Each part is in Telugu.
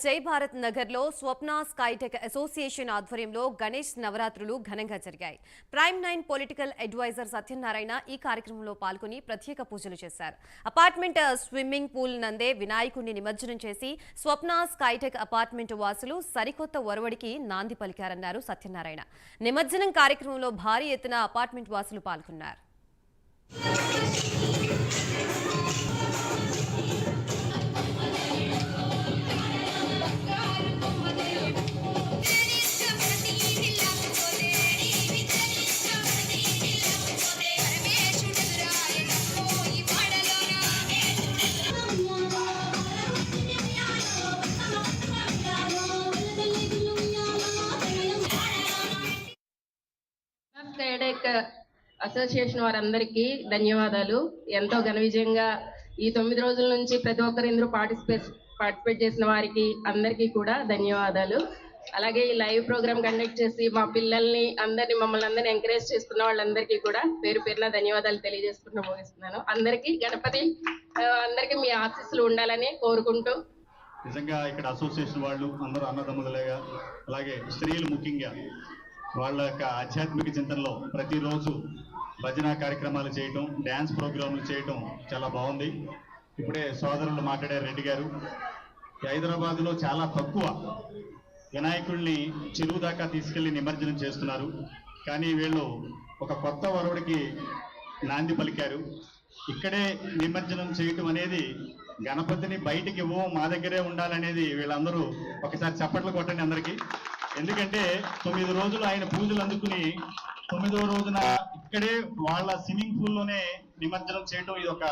జై భారత్ నగర్ లో స్వప్న స్కైటెక్ అసోసియేషన్ ఆధ్వర్యంలో గణేష్ నవరాత్రులు ఘనంగా జరిగాయి. ప్రైమ్ 9 పొలిటికల్ అడ్వైజర్ సత్యనారాయణ ఈ కార్యక్రమంలో పాల్గొని ప్రత్యేక పూజలు చేశారు. అపార్ట్మెంట్ స్విమ్మింగ్ పూల్ నందే వినాయకుడిని నిమజ్జనం చేసి స్వప్న స్కైటెక్ అపార్ట్మెంట్ వాసులు సరికొత్త ఒరవడికి నాంది పలికారన్నారు సత్యనారాయణ. నిమజ్జనం కార్యక్రమంలో భారీ ఎత్తున అపార్ట్మెంట్ వాసులు పాల్గొన్నారు. స్కైటెక్ అసోసియేషన్ వారందరికీ ధన్యవాదాలు. ఎంతో ఘన విజయంగా ఈ 9 రోజుల నుంచి ప్రతి ఒక్కరు ఇందులో పార్టిసిపేట్ చేసిన వారికి అందరికీ కూడా ధన్యవాదాలు. అలాగే ఈ లైవ్ ప్రోగ్రామ్ కండక్ట్ చేసి మా పిల్లల్ని మమ్మల్ని అందరినీ ఎంకరేజ్ చేస్తున్న వాళ్ళందరికీ కూడా పేరు పేరున ధన్యవాదాలు తెలియజేసుకుంటూ ముగిస్తున్నాను. అందరికీ గణపతి అందరికీ మీ ఆశీస్సులు ఉండాలని కోరుకుంటూ, నిజంగా ఇక్కడ అసోసియేషన్ వాళ్ళు అందరూ అన్నదమ్ములుగా, అలాగే స్త్రీలు ముఖ్యంగా వాళ్ళ యొక్క ఆధ్యాత్మిక చింతనలో ప్రతిరోజు భజన కార్యక్రమాలు చేయటం, డ్యాన్స్ ప్రోగ్రాంలు చేయటం చాలా బాగుంది. ఇప్పుడే సోదరులు మాట్లాడారు రెడ్డి గారు, హైదరాబాద్లో చాలా తక్కువ వినాయకుడిని చెరువు దాకా తీసుకెళ్లి నిమజ్జనం చేస్తున్నారు. కానీ వీళ్ళు ఒక కొత్త వరవడికి నాంది పలికారు. ఇక్కడే నిమజ్జనం చేయటం అనేది గణపతిని బయటికి ఇవ్వం, మా దగ్గరే ఉండాలనేది వీళ్ళందరూ ఒకసారి చప్పట్లు కొట్టండి అందరికీ. ఎందుకంటే 9 రోజులు ఆయన పూజలు అందుకుని 9వ రోజున ఇక్కడే వాళ్ళ స్విమ్మింగ్ పూల్లోనే నిమజ్జనం చేయడం ఇది ఒక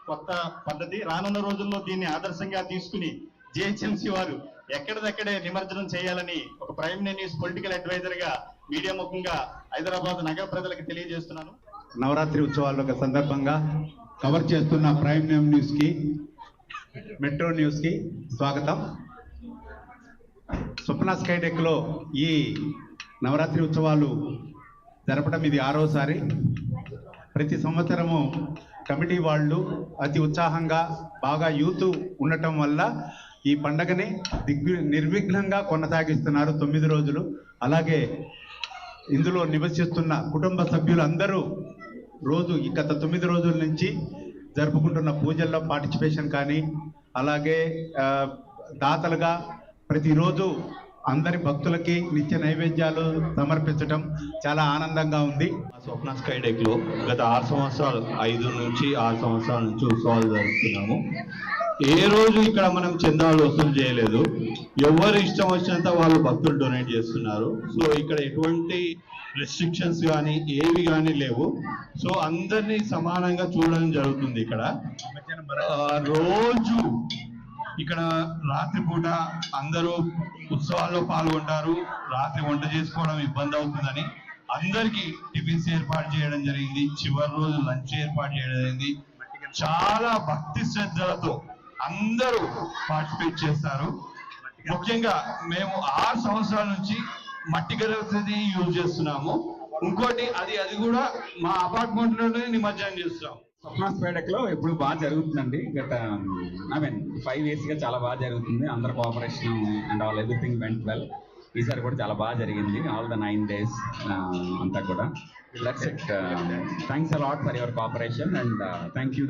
కొత్త పద్ధతి. రానున్న రోజుల్లో దీన్ని ఆదర్శంగా తీసుకుని జిహెచ్ఎంసీ వారు ఎక్కడిదక్కడే నిమజ్జనం చేయాలని ఒక ప్రైమ్ న్యూస్ పొలిటికల్ అడ్వైజర్ గా మీడియా ముఖంగా హైదరాబాద్ నగర ప్రజలకు తెలియజేస్తున్నాను. నవరాత్రి ఉత్సవాల సందర్భంగా కవర్ చేస్తున్న ప్రైమ్ న్యూస్ కి, మెట్రో న్యూస్ కి స్వాగతం. స్వప్న స్కైటెక్ లో ఈ నవరాత్రి ఉత్సవాలు జరపడం ఇది 6వసారి. ప్రతి సంవత్సరము కమిటీ వాళ్ళు అతి ఉత్సాహంగా బాగా యూత్ ఉండటం వల్ల ఈ పండగని నిర్విఘ్నంగా కొనసాగిస్తున్నారు 9 రోజులు. అలాగే ఇందులో నివసిస్తున్న కుటుంబ సభ్యులు అందరూ రోజు గత 9 రోజుల నుంచి జరుపుకుంటున్న పూజల్లో పార్టిసిపేషన్ కానీ, అలాగే దాతలుగా ప్రతిరోజు అందరి భక్తులకి నిత్య నైవేద్యాలు సమర్పించడం చాలా ఆనందంగా ఉంది. స్వప్న స్కైటెక్ లో గత 6 సంవత్సరాలు 5 నుంచి 6 సంవత్సరాల నుంచి ఉత్సవాలు జరుపుతున్నాము. ఏ రోజు ఇక్కడ మనం చందాలు వసూలు చేయలేదు. ఎవరు ఇష్టం వచ్చినంత వాళ్ళు భక్తులు డొనేట్ చేస్తున్నారు. సో ఇక్కడ ఎటువంటి రెస్ట్రిక్షన్స్ కానీ ఏవి కానీ లేవు. సో అందరినీ సమానంగా చూడడం జరుగుతుంది. ఇక్కడ రోజు ఇక్కడ రాత్రిపూట అందరూ ఉత్సవాల్లో పాల్గొంటారు. రాత్రి వంట చేసుకోవడం ఇబ్బంది అవుతుందని అందరికీ టిఫిన్స్ ఏర్పాటు చేయడం జరిగింది. చివరి రోజు లంచ్ ఏర్పాటు చేయడం జరిగింది. చాలా భక్తి శ్రద్ధలతో అందరూ పార్టిసిపేట్ చేస్తారు. ముఖ్యంగా మేము 6 సంవత్సరాల నుంచి మట్టి గణపతిని యూజ్ చేస్తున్నాము. ఇంకోటి అది కూడా మా అపార్ట్మెంట్ లోనే నిమజ్జనం చేస్తున్నాం. స్వప్న స్కైటెక్ లో ఎప్పుడు బాగా జరుగుతుందండి. గత 5 years గా చాలా బాగా జరుగుతుంది. అందరు cooperation and all everything went well. ఈసారి కూడా చాలా బాగా జరిగింది. ఆల్ ద 9 days అంతా కూడా. Thanks a lot for your cooperation and thank you.